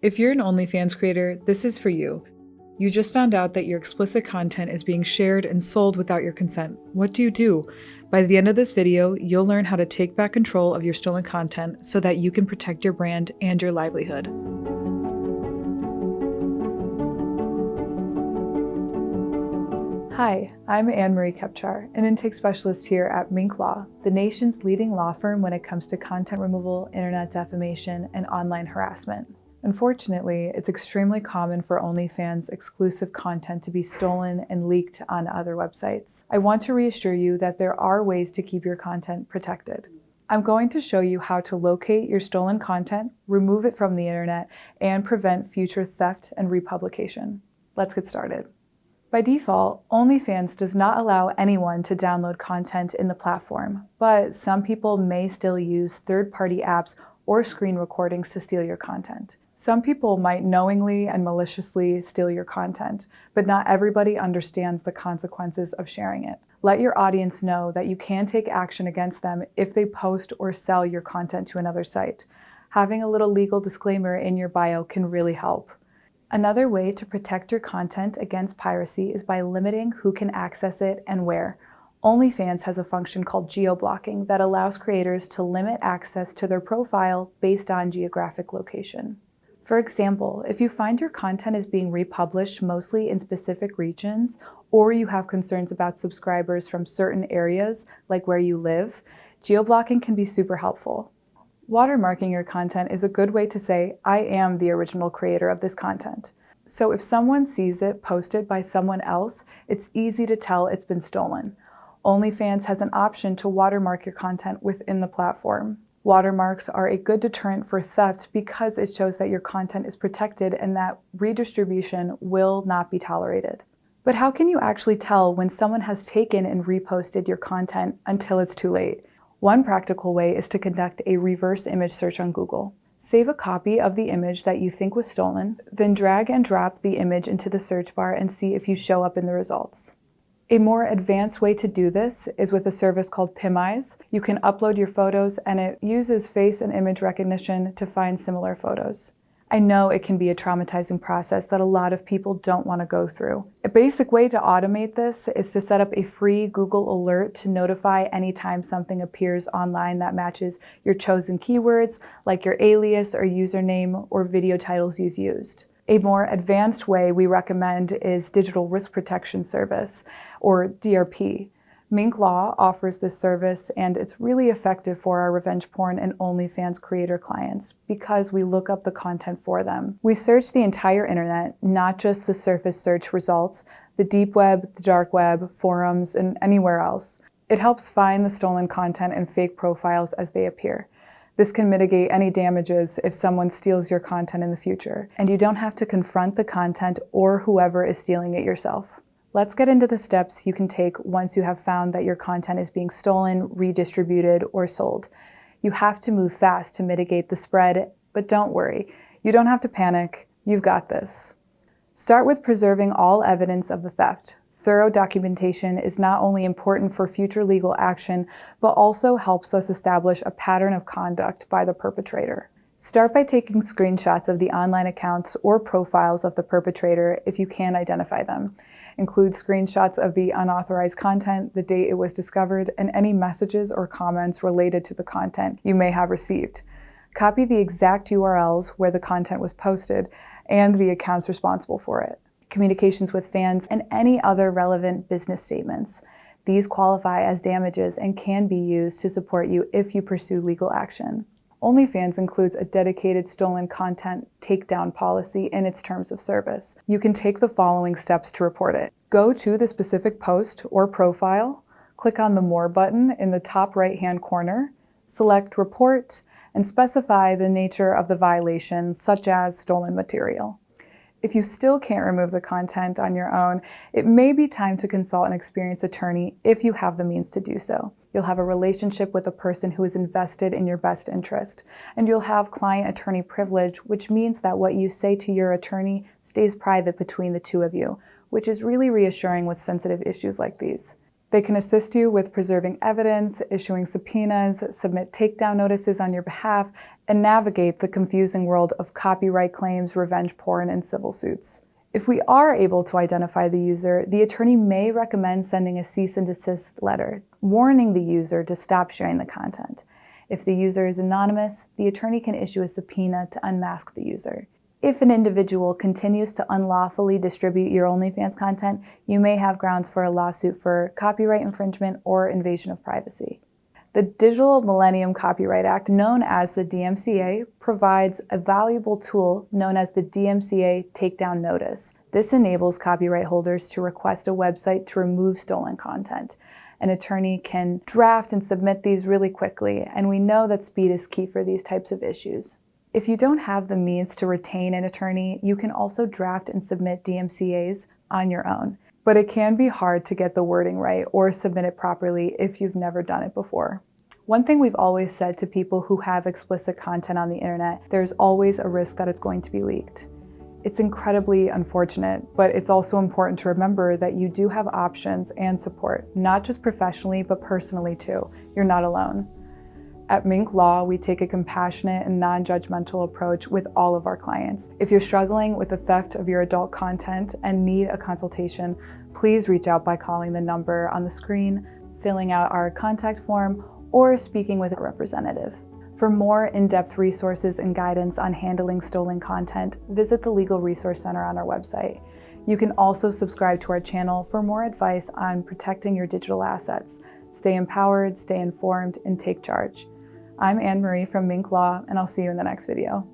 If you're an OnlyFans creator, this is for you. You just found out that your explicit content is being shared and sold without your consent. What do? By the end of this video, you'll learn how to take back control of your stolen content so that you can protect your brand and your livelihood. Hi, I'm Anne-Marie Kepchar, an intake specialist here at Minc Law, the nation's leading law firm when it comes to content removal, internet defamation, and online harassment. Unfortunately, it's extremely common for OnlyFans exclusive content to be stolen and leaked on other websites. I want to reassure you that there are ways to keep your content protected. I'm going to show you how to locate your stolen content, remove it from the internet, and prevent future theft and republication. Let's get started. By default, OnlyFans does not allow anyone to download content in the platform, but some people may still use third-party apps or screen recordings to steal your content. Some people might knowingly and maliciously steal your content, but not everybody understands the consequences of sharing it. Let your audience know that you can take action against them if they post or sell your content to another site. Having a little legal disclaimer in your bio can really help. Another way to protect your content against piracy is by limiting who can access it and where. OnlyFans has a function called geo-blocking that allows creators to limit access to their profile based on geographic location. For example, if you find your content is being republished mostly in specific regions, or you have concerns about subscribers from certain areas, like where you live, geo-blocking can be super helpful. Watermarking your content is a good way to say, I am the original creator of this content. So if someone sees it posted by someone else, it's easy to tell it's been stolen. OnlyFans has an option to watermark your content within the platform. Watermarks are a good deterrent for theft because it shows that your content is protected and that redistribution will not be tolerated. But how can you actually tell when someone has taken and reposted your content until it's too late? One practical way is to conduct a reverse image search on Google. Save a copy of the image that you think was stolen, then drag and drop the image into the search bar and see if you show up in the results. A more advanced way to do this is with a service called PimEyes. You can upload your photos and it uses face and image recognition to find similar photos. I know it can be a traumatizing process that a lot of people don't want to go through. A basic way to automate this is to set up a free Google alert to notify anytime something appears online that matches your chosen keywords, like your alias or username or video titles you've used. A more advanced way we recommend is Digital Risk Protection Service, or DRP. Minc Law offers this service, and it's really effective for our revenge porn and OnlyFans creator clients because we look up the content for them. We search the entire internet, not just the surface search results, the deep web, the dark web, forums, and anywhere else. It helps find the stolen content and fake profiles as they appear. This can mitigate any damages if someone steals your content in the future, and you don't have to confront the content or whoever is stealing it yourself. Let's get into the steps you can take once you have found that your content is being stolen, redistributed, or sold. You have to move fast to mitigate the spread, but don't worry. You don't have to panic. You've got this. Start with preserving all evidence of the theft. Thorough documentation is not only important for future legal action, but also helps us establish a pattern of conduct by the perpetrator. Start by taking screenshots of the online accounts or profiles of the perpetrator if you can identify them. Include screenshots of the unauthorized content, the date it was discovered, and any messages or comments related to the content you may have received. Copy the exact URLs where the content was posted and the accounts responsible for it. Communications with fans, and any other relevant business statements. These qualify as damages and can be used to support you if you pursue legal action. OnlyFans includes a dedicated stolen content takedown policy in its terms of service. You can take the following steps to report it. Go to the specific post or profile, click on the More button in the top right-hand corner, select Report, and specify the nature of the violation, such as stolen material. If you still can't remove the content on your own, it may be time to consult an experienced attorney if you have the means to do so. You'll have a relationship with a person who is invested in your best interest, and you'll have client-attorney privilege, which means that what you say to your attorney stays private between the two of you, which is really reassuring with sensitive issues like these. They can assist you with preserving evidence, issuing subpoenas, submit takedown notices on your behalf, and navigate the confusing world of copyright claims, revenge porn, and civil suits. If we are able to identify the user, the attorney may recommend sending a cease and desist letter, warning the user to stop sharing the content. If the user is anonymous, the attorney can issue a subpoena to unmask the user. If an individual continues to unlawfully distribute your OnlyFans content, you may have grounds for a lawsuit for copyright infringement or invasion of privacy. The Digital Millennium Copyright Act, known as the DMCA, provides a valuable tool known as the DMCA Takedown Notice. This enables copyright holders to request a website to remove stolen content. An attorney can draft and submit these really quickly, and we know that speed is key for these types of issues. If you don't have the means to retain an attorney, you can also draft and submit DMCAs on your own. But it can be hard to get the wording right or submit it properly if you've never done it before. One thing we've always said to people who have explicit content on the internet, there's always a risk that it's going to be leaked. It's incredibly unfortunate, but it's also important to remember that you do have options and support, not just professionally, but personally too. You're not alone. At Minc Law, we take a compassionate and non-judgmental approach with all of our clients. If you're struggling with the theft of your adult content and need a consultation, please reach out by calling the number on the screen, filling out our contact form, or speaking with a representative. For more in-depth resources and guidance on handling stolen content, visit the Legal Resource Center on our website. You can also subscribe to our channel for more advice on protecting your digital assets. Stay empowered, stay informed, and take charge. I'm Anne Marie from Minc Law, and I'll see you in the next video.